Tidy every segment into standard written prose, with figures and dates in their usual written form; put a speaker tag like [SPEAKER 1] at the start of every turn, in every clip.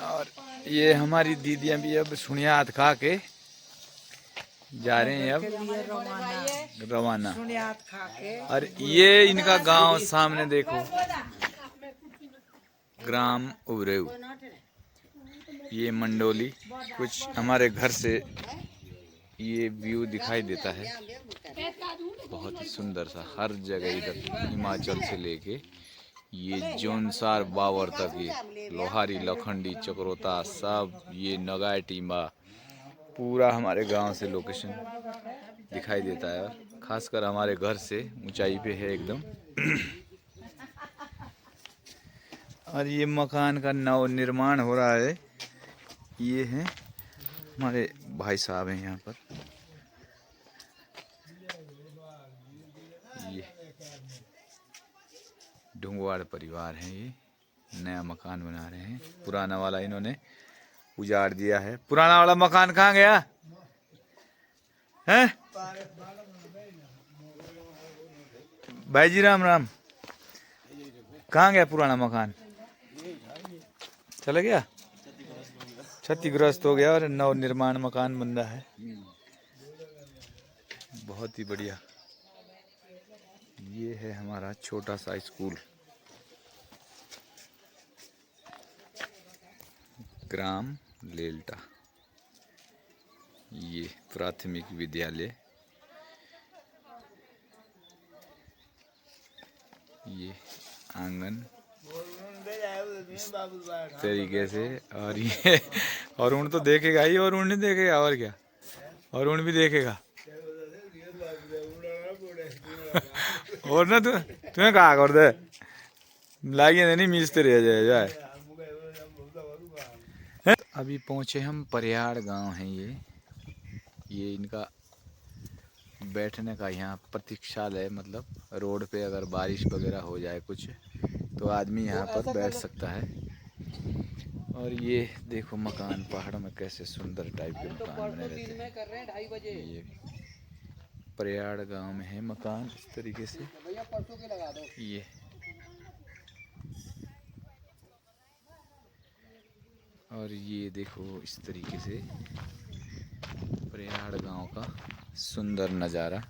[SPEAKER 1] और ये हमारी दीदियां भी अब सुनिया हाथ खा के जा रहे हैं अब रवाना। और ये इनका गांव सामने देखो, ग्राम उबरेऊ। ये मंडोली कुछ हमारे घर से ये व्यू दिखाई देता है, बहुत ही सुंदर सा। हर जगह इधर हिमाचल से लेके ये जौनसार बावर तक, ये लोहारी, लखंडी, चक्रोता, सब ये नगाय टीमा, पूरा हमारे गांव से लोकेशन दिखाई देता है। खासकर हमारे घर से ऊंचाई पे है एकदम। और ये मकान का नव निर्माण हो रहा है। ये हैं हमारे भाई साहब हैं यहाँ पर। ये ढूंगवाड़ परिवार है, ये नया मकान बना रहे हैं। पुराना वाला इन्होंने उजाड़ दिया है। पुराना वाला मकान कहाँ गया है? भाई जी राम राम। कहाँ गया पुराना मकान? चला गया, क्षतिग्रस्त हो गया और नव निर्माण मकान बन रहा है। बहुत ही बढ़िया। ये है हमारा छोटा सा स्कूल, ग्राम लेल्टा। ये प्राथमिक विद्यालय, ये आंगन इस तरीके से। और ये अरुण तो देखेगा ही, अरुण नहीं देखेगा और क्या, अरुण भी देखेगा। और ना तुम्हें कहा कर दे लाइए नहीं मिलते रह जाए। अभी पहुंचे हम परियाड़ गांव है। ये इनका बैठने का यहाँ प्रतीक्षालय, मतलब रोड पे अगर बारिश वगैरह हो जाए कुछ तो आदमी यहाँ पर बैठ सकता है। और ये देखो मकान पहाड़ों में कैसे सुंदर टाइप के मकान बने रहते हैं। ये परियाड़ गांव में है मकान इस तरीके से। ये और ये देखो इस तरीके से परियाड़ गांव का सुंदर नज़ारा।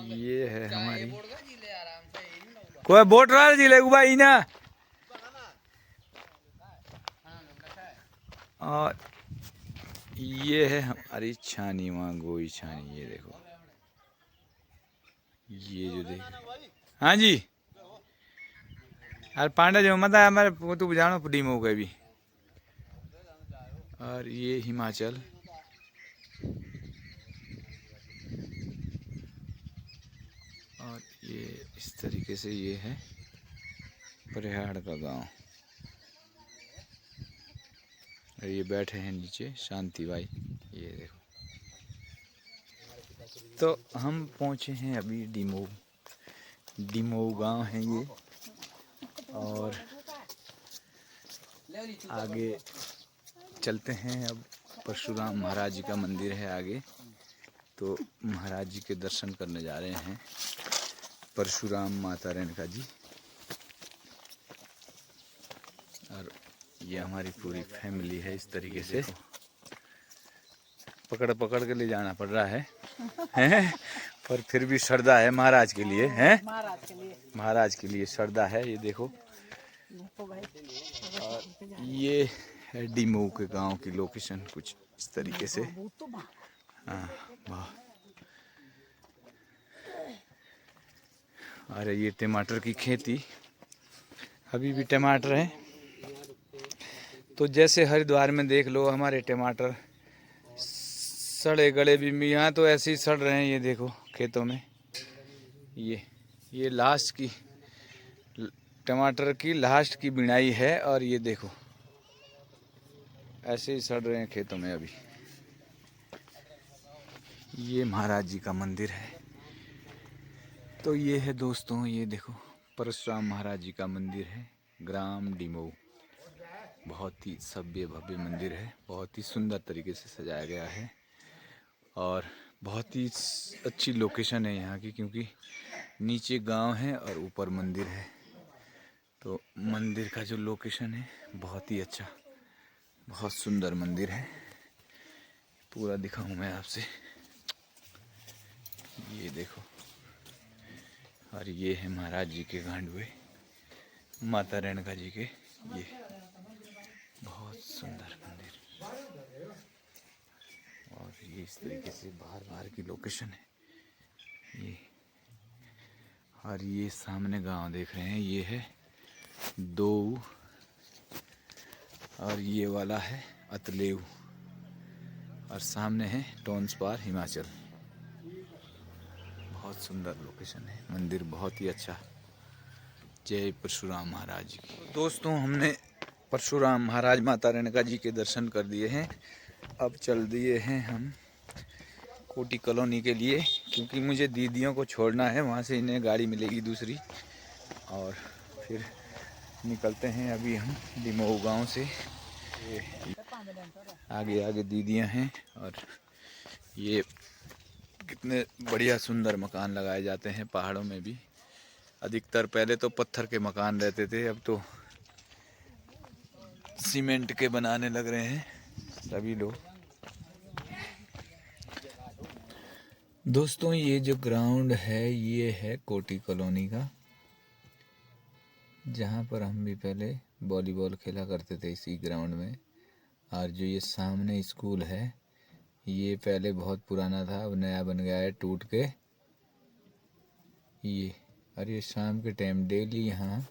[SPEAKER 1] ये है हमारी कोई बोट रहा जिले भाई ना। और ये है हमारी छानी, वहाँ गोई छानी। ये देखो, ये जो देख, हाँ जी। अरे पांडा जो मत हमारे वो तो जानो पुडी में हो गए भी। और ये हिमाचल, और ये इस तरीके से ये है परिहाड़ का गांव। और ये बैठे हैं नीचे शांति भाई, ये देखो। तो हम पहुंचे हैं अभी डिमोऊ गांव है ये। और आगे चलते हैं। अब परशुराम महाराज जी का मंदिर है आगे, तो महाराज जी के दर्शन करने जा रहे हैं। परशुराम माता रेणुका जी। और ये हमारी पूरी फैमिली है इस तरीके से। पकड़ पकड़ के ले जाना पड़ रहा है, हैं? पर फिर भी श्रद्धा है महाराज के लिए, हैं? महाराज के लिए श्रद्धा है। ये देखो, और ये है डिमोऊ के गांव की लोकेशन कुछ इस तरीके से। हाँ, वाह। अरे ये टमाटर की खेती, अभी भी टमाटर है। तो जैसे हरिद्वार में देख लो हमारे टमाटर सड़े गले भी, यहाँ तो ऐसे ही सड़ रहे हैं। ये देखो खेतों में, ये लास्ट की टमाटर की लास्ट की बिनाई है। और ये देखो ऐसे ही सड़ रहे हैं खेतों में अभी। ये महाराज जी का मंदिर है। तो ये है दोस्तों, ये देखो परशुराम महाराज जी का मंदिर है, ग्राम डिमोऊ। बहुत ही सभ्य भव्य मंदिर है, बहुत ही सुंदर तरीके से सजाया गया है। और बहुत ही अच्छी लोकेशन है यहाँ की, क्योंकि नीचे गांव है और ऊपर मंदिर है। तो मंदिर का जो लोकेशन है बहुत ही अच्छा, बहुत सुंदर मंदिर है। पूरा दिखाऊं मैं आपसे, ये देखो। और ये है महाराज जी के गांडुए, माता रेणुका जी के। ये बहुत सुंदर मंदिर, और ये इस तरीके से बाहर की लोकेशन है ये। और ये सामने गांव देख रहे हैं, ये है दो, और ये वाला है अतलेव, और सामने है टोंसपार हिमाचल। बहुत सुंदर लोकेशन है, मंदिर बहुत ही अच्छा। जय परशुराम महाराज जी की। दोस्तों, हमने परशुराम महाराज माता रेणुका जी के दर्शन कर दिए हैं। अब चल दिए हैं हम कोटी कॉलोनी के लिए, क्योंकि मुझे दीदियों को छोड़ना है, वहाँ से इन्हें गाड़ी मिलेगी दूसरी, और फिर निकलते हैं अभी हम डिमऊ गांव से। आगे आगे दीदियाँ हैं, और ये कितने बढ़िया सुंदर मकान लगाए जाते हैं पहाड़ों में भी। अधिकतर पहले तो पत्थर के मकान रहते थे, अब तो सीमेंट के बनाने लग रहे हैं सभी लोग। दोस्तों, ये जो ग्राउंड है ये है कोटी कॉलोनी का, जहाँ पर हम भी पहले वॉलीबॉल खेला करते थे इसी ग्राउंड में। और जो ये सामने स्कूल है ये पहले बहुत पुराना था, अब नया बन गया है टूट के ये। और ये शाम के टाइम डेली यहाँ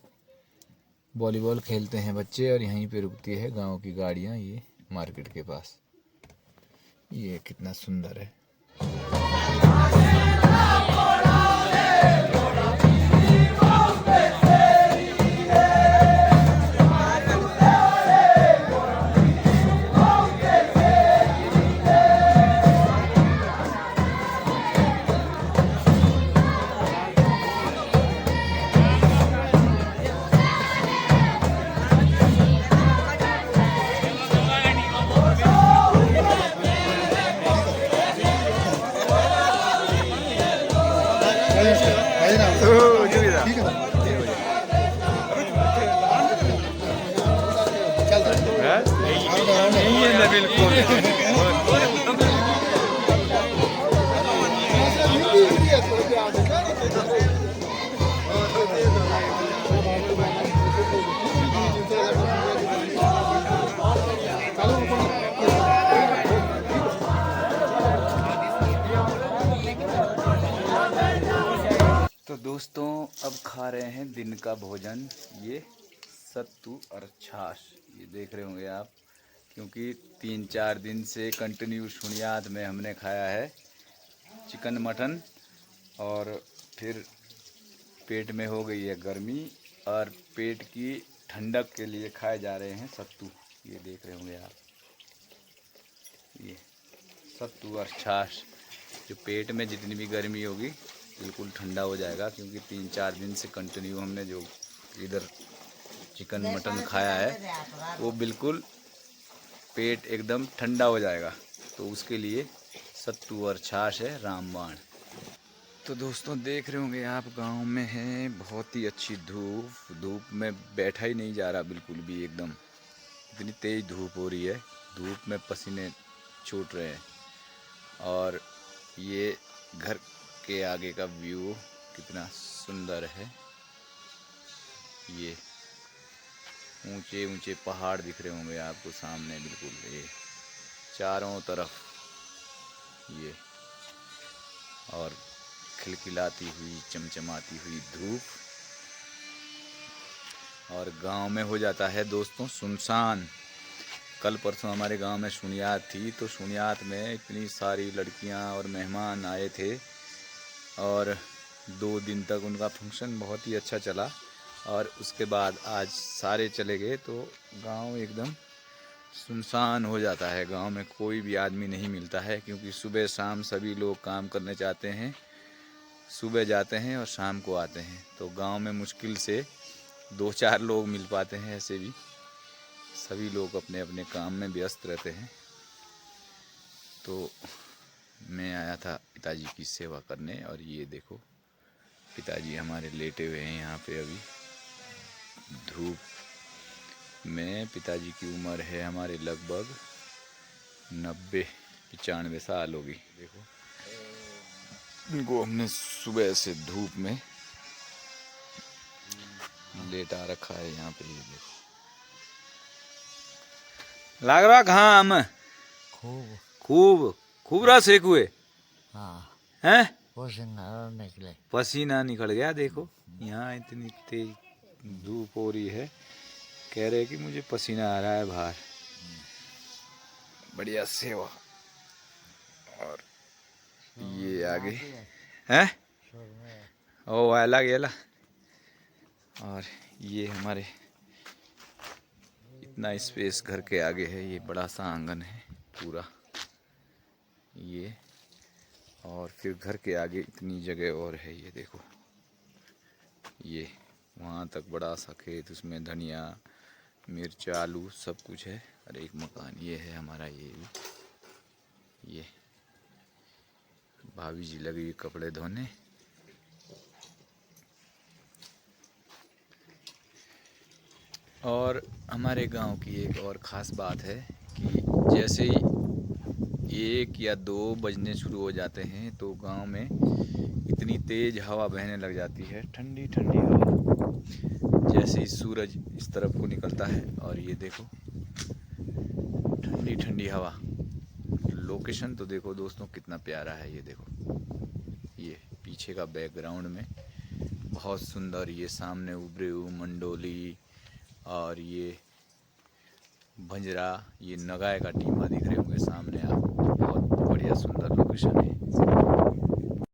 [SPEAKER 1] वॉलीबॉल खेलते हैं बच्चे, और यहीं पे रुकती है गांव की गाड़ियाँ ये मार्केट के पास। ये कितना सुंदर है। तो दोस्तों, अब खा रहे हैं दिन का भोजन, ये सत्तू और छाछ। ये देख रहे होंगे आप, क्योंकि 3-4 दिन से कंटिन्यू शुनियात में हमने खाया है चिकन मटन, और फिर पेट में हो गई है गर्मी, और पेट की ठंडक के लिए खाए जा रहे हैं सत्तू। ये देख रहे होंगे आप, ये सत्तू और छाछ, जो पेट में जितनी भी गर्मी होगी बिल्कुल ठंडा हो जाएगा, क्योंकि 3-4 दिन से कंटिन्यू हमने जो इधर चिकन मटन खाया है वो बिल्कुल पेट एकदम ठंडा हो जाएगा। तो उसके लिए सत्तू और छाछ है रामबाण। तो दोस्तों, देख रहे होंगे आप, गांव में है बहुत ही अच्छी धूप में बैठा ही नहीं जा रहा बिल्कुल भी, एकदम इतनी तेज़ धूप हो रही है, धूप में पसीने छूट रहे हैं। और ये घर के आगे का व्यू कितना सुंदर है। ये ऊंचे ऊंचे पहाड़ दिख रहे होंगे आपको सामने, बिल्कुल ये चारों तरफ ये, और खिलखिलाती हुई चमचमाती हुई धूप। और गांव में हो जाता है दोस्तों सुनसान। कल परसों हमारे गांव में शुनियात थी, तो शुनियात में इतनी सारी लड़कियां और मेहमान आए थे, और 2 दिन तक उनका फंक्शन बहुत ही अच्छा चला। और उसके बाद आज सारे चले गए, तो गांव एकदम सुनसान हो जाता है। गांव में कोई भी आदमी नहीं मिलता है, क्योंकि सुबह शाम सभी लोग काम करने जाते हैं, सुबह जाते हैं और शाम को आते हैं। तो गांव में मुश्किल से 2-4 लोग मिल पाते हैं, ऐसे भी सभी लोग अपने अपने काम में व्यस्त रहते हैं। तो मैं आया था पिताजी की सेवा करने। और ये देखो पिताजी हमारे लेटे हुए हैं यहाँ पे अभी धूप में। पिताजी की उम्र है हमारे लगभग 90-95 साल होगी। देखो इनको हमने सुबह से धूप में लेटा रखा है यहाँ पे। ये देखो लग रहा घाम
[SPEAKER 2] खूब
[SPEAKER 1] खूब खूब रस एक हुए
[SPEAKER 2] हाँ
[SPEAKER 1] हैं,
[SPEAKER 2] पसीना निकले।
[SPEAKER 1] पसीना निकल गया। देखो यहाँ इतनी तेज धूप हो रही है, कह रहे कि मुझे पसीना आ रहा है बाहर। बढ़िया सेवा। और ये आगे हैं ओ अलग गेला। और ये हमारे इतना स्पेस घर के आगे है, ये बड़ा सा आंगन है पूरा ये। और फिर घर के आगे इतनी जगह और है, ये देखो ये वहाँ तक बड़ा सा खेत, उसमें धनिया मिर्च आलू सब कुछ है। और एक मकान ये है हमारा। ये भी ये भाभी जी लगी हुई कपड़े धोने। और हमारे गांव की एक और ख़ास बात है कि जैसे ही 1 या 2 बजने शुरू हो जाते हैं तो गांव में इतनी तेज़ हवा बहने लग जाती है, ठंडी ठंडी हवा। जैसे ही सूरज इस तरफ को निकलता है और ये देखो ठंडी ठंडी हवा। लोकेशन तो देखो दोस्तों कितना प्यारा है। ये देखो ये पीछे का बैकग्राउंड में बहुत सुंदर, ये सामने उभरे हुए मंडोली और ये भंजरा, ये नगाए का टीमा दिख रहे होंगे सामने आप। बहुत बढ़िया सुंदर लोकेशन है।